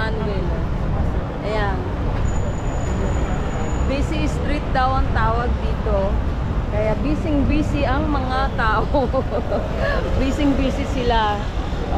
Anvil. Ayan. Busy street daw ang tawag dito. Kaya busy ang mga tao. busy sila.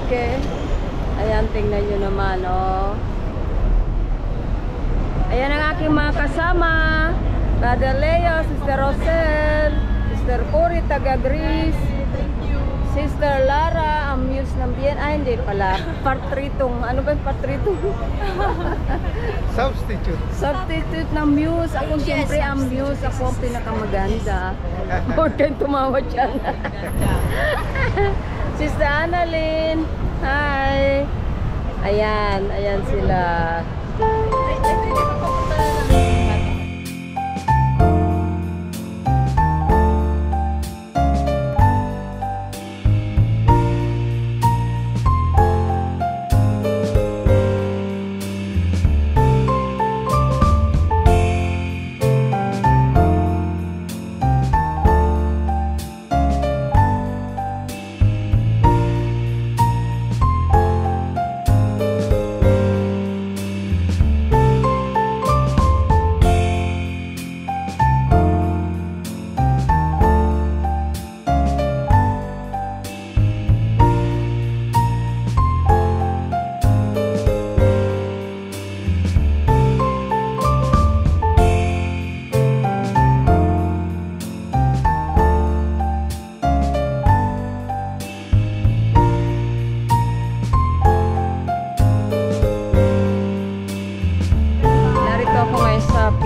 Okay? Ayan, tingnan nyo naman, oh. Ayan ang aking mga kasama. Brother Leo, Sister Rosel, Sister Puri, taga Greece. Sister Lara, Amuse ng Bien. Ay, hindi pala. Partritong. Ano ba yung partritong? Substitute. Substitute ng Muse. Ako siyempre ang Muse. Ako ang pinakamaganda. Huwag kayong tumawa dyan. Sister Annalyn. Hi. Ayan. Ayan sila.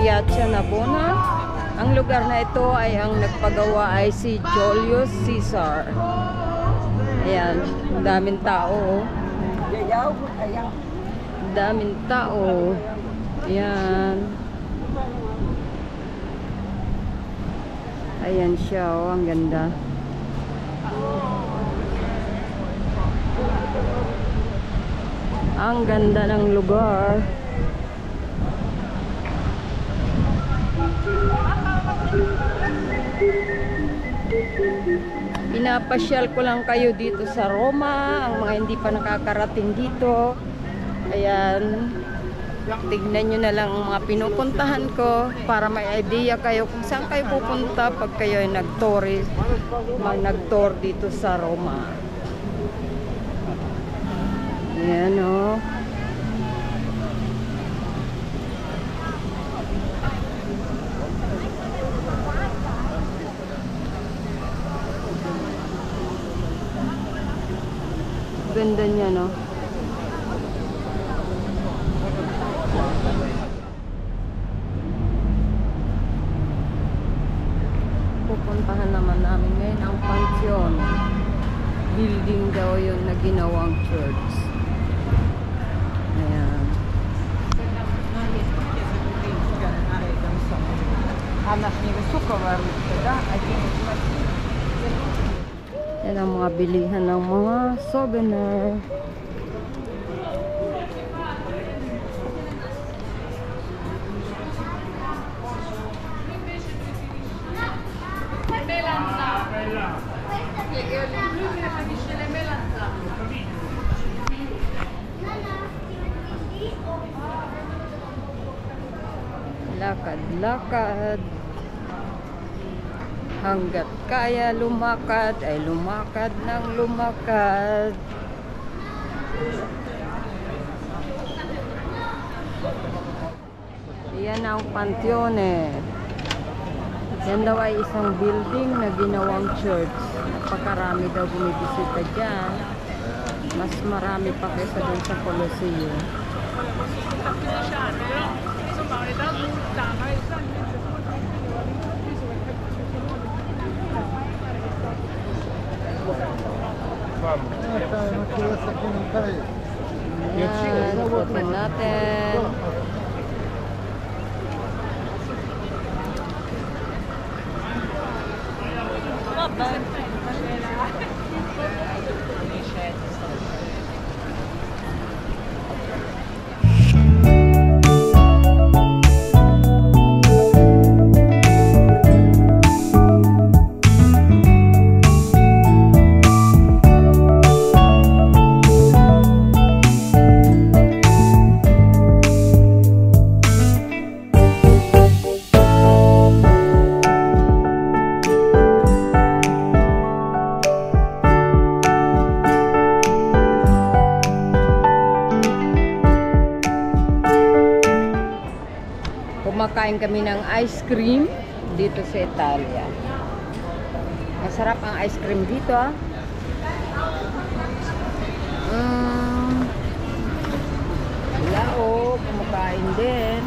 Piazza Navona. Ang lugar na ito ay ang nagpagawa ay si Julius Caesar. Ayan, daming tao. Daming tao. Ayan. Ayan siya, oh, ang ganda. Ang ganda ng lugar. Pinapasyal ko lang kayo dito sa Roma, ang mga hindi pa nakakarating dito. Ayan, tignan nyo na lang ang mga pinupuntahan ko para may idea kayo kung saan kayo pupunta pag kayo ay nag-tour dito sa Roma. Ayan, oh. Ganda niya, no? Pupuntahan naman namin ngayon ang Pantheon. Building daw yun na ginawang church. Ayan. Yan ang mga bilihan ng mga souvenir. Lakad-lakad. Hanggat kaya lumakad ay lumakad ng lumakad. Yan ang Pantheon, eh. Yan daw ay isang building na ginawang church. Napakarami daw bumibisita dyan. Mas marami pa kaysa dun sa Colosseum. Ayan, ikutin natin. kumakain kami ng ice cream dito sa Italia. Masarap ang ice cream dito, ah. Sila, oh, kumakain din.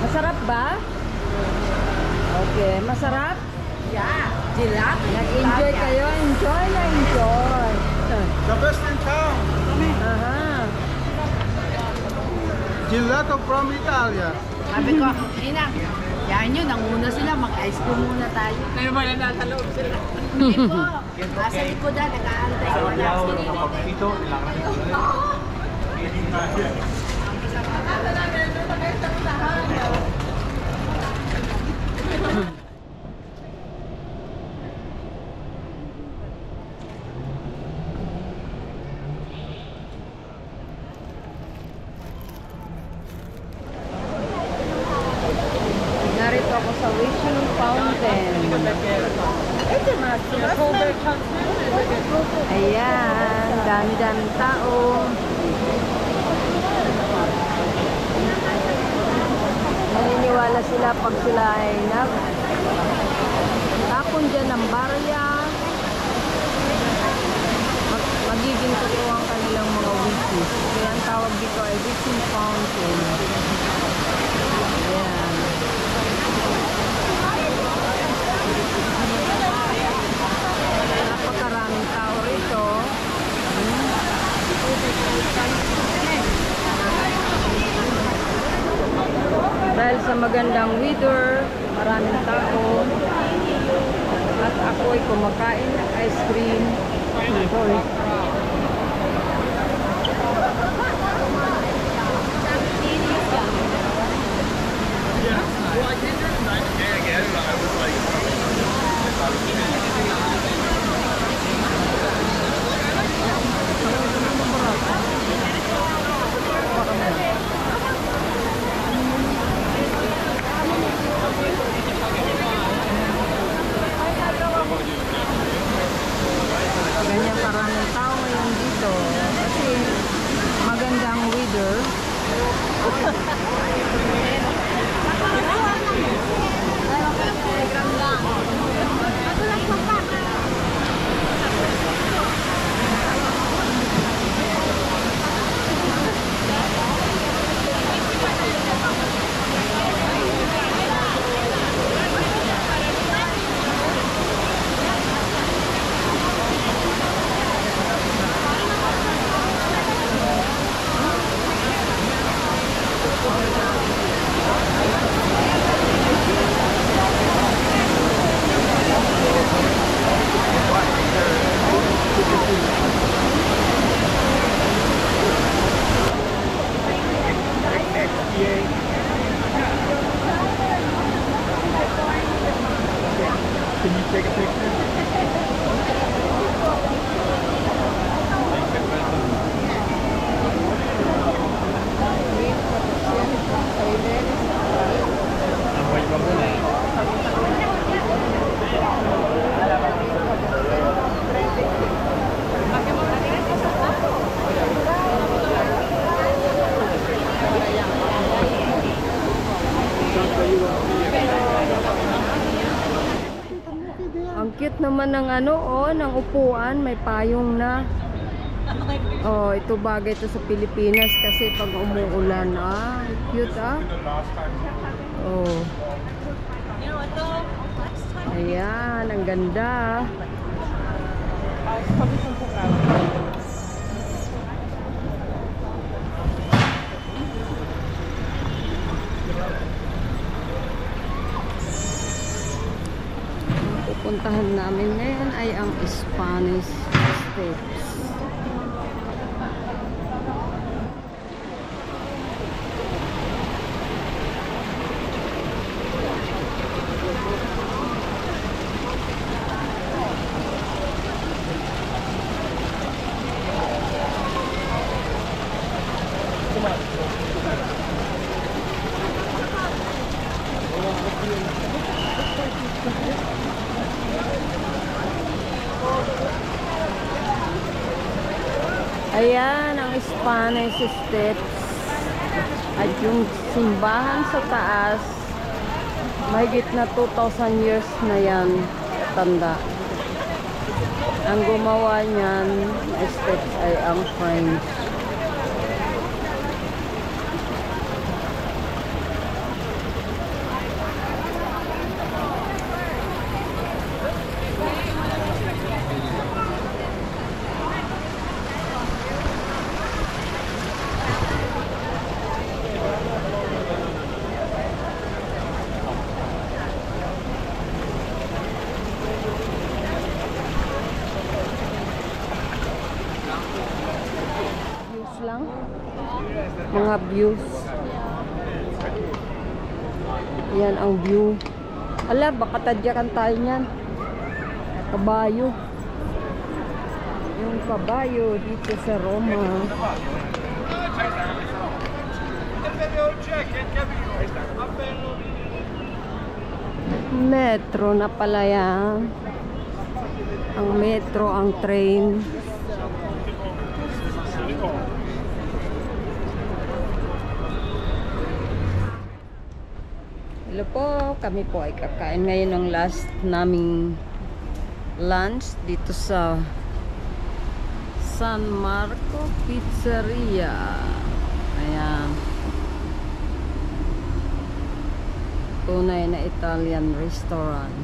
Masarap ba? Okay, masarap? Yeah, gelato. Nag-enjoy kayo? Enjoy na enjoy. The best in town. Aha. Gelato from Italia. Sabi ko, Ina, yan yun, nanguna sila, mag-ice cream muna tayo. May mga nakataloob sila. Hindi po, nasa likodan, nag-aantay ko na. Narito ako sa wishing fountain. Ayan, dami-daming tao. Naniniwala sila pag sila ay tapon dyan ng barya, magiging totoo ang kanilang mga wishes. Kaya ang tawag dito ay wishing fountain. Ayan. Napakaraming tao rito. Dahil sa magandang weather, maraming tao. At ako ay kumakain ng ice cream. Sorry. Ganyan karaming tao ngayon dito kasi magandang weather. Can you take a picture? Ang cute naman ng ng upuan, may payong na. Oh, ito bagay ito sa Pilipinas kasi pag umuulan, cute Oh. Ayan, ang ganda. Pupuntahan namin ngayon ay ang Spanish Steps. Ayan ang Spanish Steps. At yung simbahan sa taas, mahigit na 2,000 years na yan tanda. Ang gumawa niyan, steps ay ang French. Lang mga views, yan ang view. Ala, baka tadyakan tayo niyan. Kabayo, yung kabayo dito sa Roma. Metro na pala yan. Ang metro, ang train. Hello po, kami po ay kakain ngayon ng last naming lunch dito sa San Marco Pizzeria. Ayan. Tunay na Italian restaurant.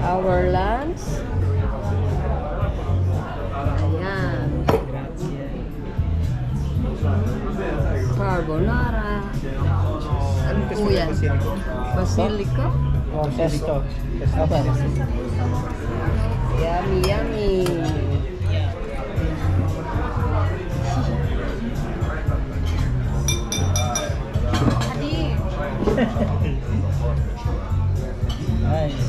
Our lunch. Ayan. Carbonara. Ano Oh, yan. Basilico. Oh, pesto. Yummy, yummy. Nice.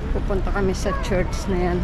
Pupunta kami sa church na yan.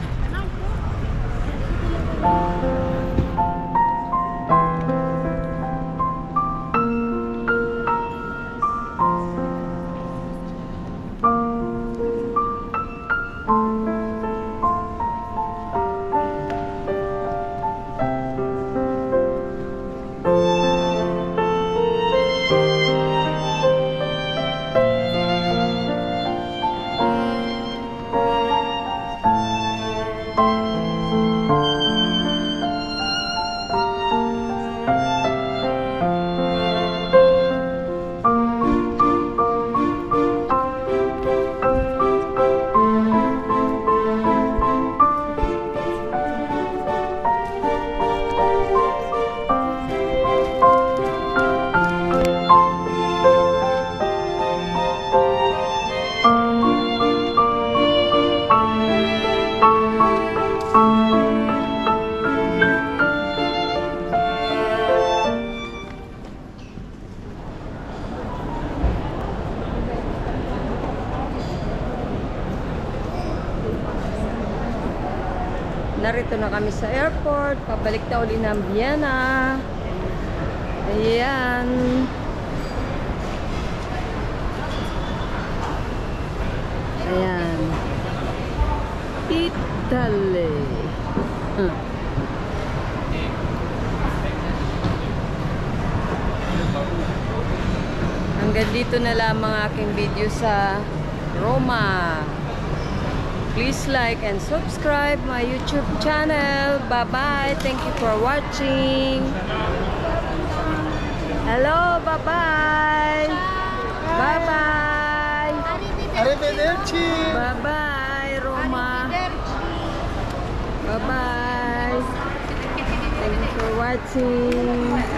Narito na kami sa airport. Pabalik na uli ng Vienna. Ayan. Ayan. Italy. Hanggang dito na lamang aking video sa Roma. Please like and subscribe my YouTube channel. Bye-bye. Thank you for watching. Hello. Bye-bye. Bye-bye. Arrivederci. Bye-bye, Roma. Bye-bye. Thank you for watching.